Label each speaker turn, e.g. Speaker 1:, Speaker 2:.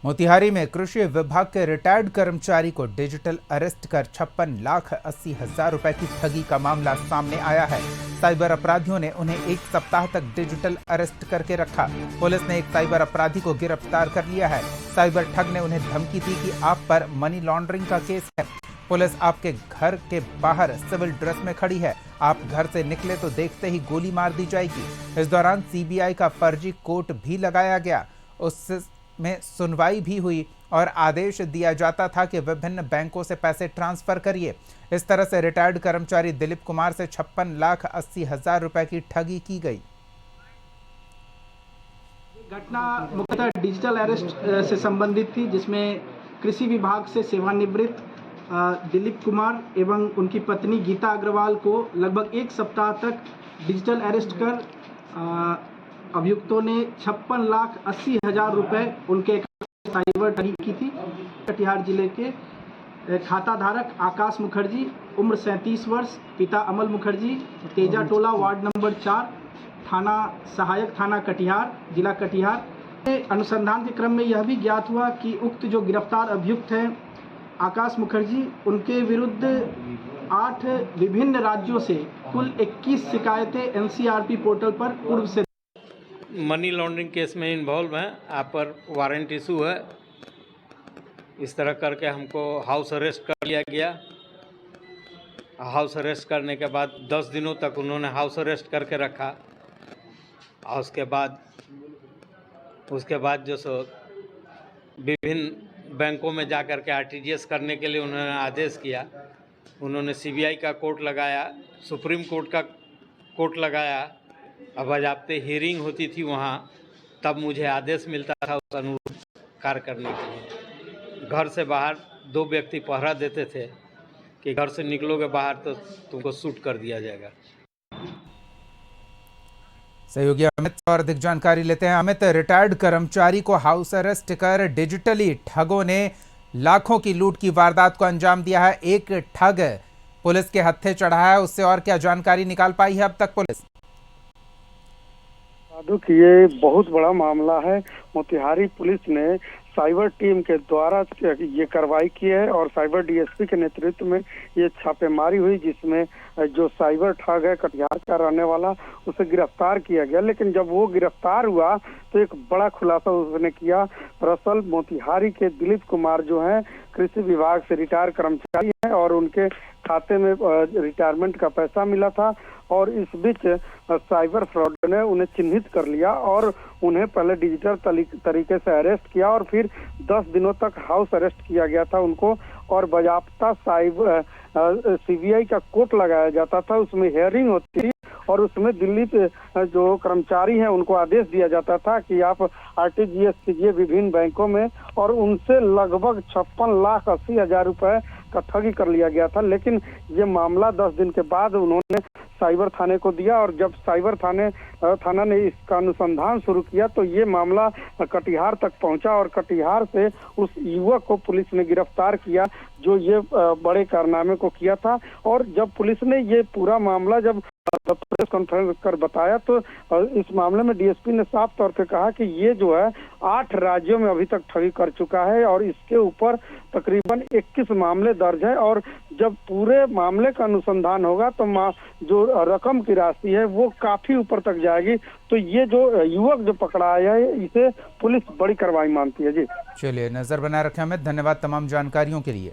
Speaker 1: मोतिहारी में कृषि विभाग के रिटायर्ड कर्मचारी को डिजिटल अरेस्ट कर 56,80,000 रुपए की ठगी का मामला सामने आया है। साइबर अपराधियों ने उन्हें एक सप्ताह तक डिजिटल अरेस्ट करके रखा। पुलिस ने एक साइबर अपराधी को गिरफ्तार कर लिया है। साइबर ठग ने उन्हें धमकी दी कि आप पर मनी लॉन्ड्रिंग का केस है। पुलिस आपके घर के बाहर सिविल ड्रेस में खड़ी है। आप घर से निकले तो देखते ही गोली मार दी जाएगी। इस दौरान सीबीआई का फर्जी कोर्ट भी लगाया गया। उसमें सुनवाई भी हुई और आदेश दिया जाता था कि विभिन्न बैंकों से पैसे ट्रांसफर करिए। इस तरह से रिटायर्ड कर्मचारी दिलीप कुमार से 56,80,000 रुपए की ठगी की गई।
Speaker 2: घटना मुख्यतः डिजिटल अरेस्ट से संबंधित थी, जिसमें कृषि विभाग से सेवानिवृत्त दिलीप कुमार एवं उनकी पत्नी गीता अग्रवाल को लगभग एक सप्ताह तक डिजिटल अरेस्ट कर अभियुक्तों ने 56,80,000 रुपए उनके साइबर ठगी की थी। कटिहार जिले के खाता धारक आकाश मुखर्जी उम्र 37 वर्ष, पिता अमल मुखर्जी, तेजा टोला, वार्ड नंबर 4, थाना सहायक थाना कटिहार, जिला कटिहार। अनुसंधान के क्रम में यह भी ज्ञात हुआ कि उक्त जो गिरफ्तार अभियुक्त हैं आकाश मुखर्जी, उनके विरुद्ध 8 विभिन्न राज्यों से कुल 21 शिकायतें एनसीआरपी पोर्टल पर पूर्व से
Speaker 3: मनी लॉन्ड्रिंग केस में इन्वॉल्व हैं। आप पर वारंट इशू है। इस तरह करके हमको हाउस अरेस्ट कर लिया गया। हाउस अरेस्ट करने के बाद 10 दिनों तक उन्होंने हाउस अरेस्ट करके रखा और उसके बाद जो सो विभिन्न बैंकों में जा कर के आरटीजीएस करने के लिए उन्होंने आदेश किया। उन्होंने सीबीआई का कोर्ट लगाया, सुप्रीम कोर्ट का कोर्ट लगाया। अब बाज़ाब्ते हियरिंग होती थी वहाँ, तब मुझे आदेश मिलता था उस अनुरूप कार्य करने के लिए। घर से बाहर 2 व्यक्ति पहरा देते थे कि घर से निकलोगे बाहर तो तुमको शूट कर दिया जाएगा।
Speaker 1: सहयोगी अमित और अधिक जानकारी लेते हैं। अमित, रिटायर्ड कर्मचारी को हाउस अरेस्ट कर डिजिटली ठगों ने लाखों की लूट की वारदात को अंजाम दिया है। एक ठग पुलिस के हत्थे चढ़ा है, उससे और क्या जानकारी निकाल पाई है अब तक पुलिस?
Speaker 4: ये बहुत बड़ा मामला है। मोतिहारी पुलिस ने साइबर टीम के द्वारा ये कार्रवाई की है और साइबर डीएसपी के नेतृत्व में ये छापेमारी हुई, जिसमें जो साइबर ठग है कटिहार का रहने वाला, उसे गिरफ्तार किया गया। लेकिन जब वो गिरफ्तार हुआ तो एक बड़ा खुलासा उसने किया। दरअसल मोतिहारी के दिलीप कुमार जो हैं कृषि विभाग से रिटायर कर्मचारी हैं और उनके खाते में रिटायरमेंट का पैसा मिला था और इस बीच साइबर फ्रॉड ने उन्हें चिन्हित कर लिया और उन्हें पहले डिजिटल तरीके से अरेस्ट किया और फिर 10 दिनों तक हाउस अरेस्ट किया गया था उनको और बाज़ाब्ता साइबर सीबीआई का कोर्ट लगाया जाता था। उसमें हियरिंग होती थी और उसमें दिल्ली पे जो कर्मचारी हैं उनको आदेश दिया जाता था कि आप आरटीजीएस कीजिए विभिन्न बैंकों में, और उनसे लगभग 56,80,000 रुपए का ठगी कर लिया गया था। लेकिन ये मामला 10 दिन के बाद उन्होंने साइबर थाने को दिया और जब साइबर थाना ने इसका अनुसंधान शुरू किया तो ये मामला कटिहार तक पहुंचा और कटिहार से उस युवक को पुलिस ने गिरफ्तार किया जो ये बड़े कारनामे को किया था। और जब पुलिस ने ये पूरा मामला जब प्रेस कॉन्फ्रेंस कर बताया तो इस मामले में डीएसपी ने साफ तौर पे कहा कि ये जो है 8 राज्यों में अभी तक ठगी कर चुका है और इसके ऊपर तकरीबन 21 मामले दर्ज है और जब पूरे मामले का अनुसंधान होगा तो जो रकम की राशि है वो काफी ऊपर तक जाएगी। तो ये जो युवक जो पकड़ा आया है इसे पुलिस बड़ी कार्रवाई मानती है। जी
Speaker 1: चलिए, नजर बनाए रखें अमित। धन्यवाद तमाम जानकारियों के लिए।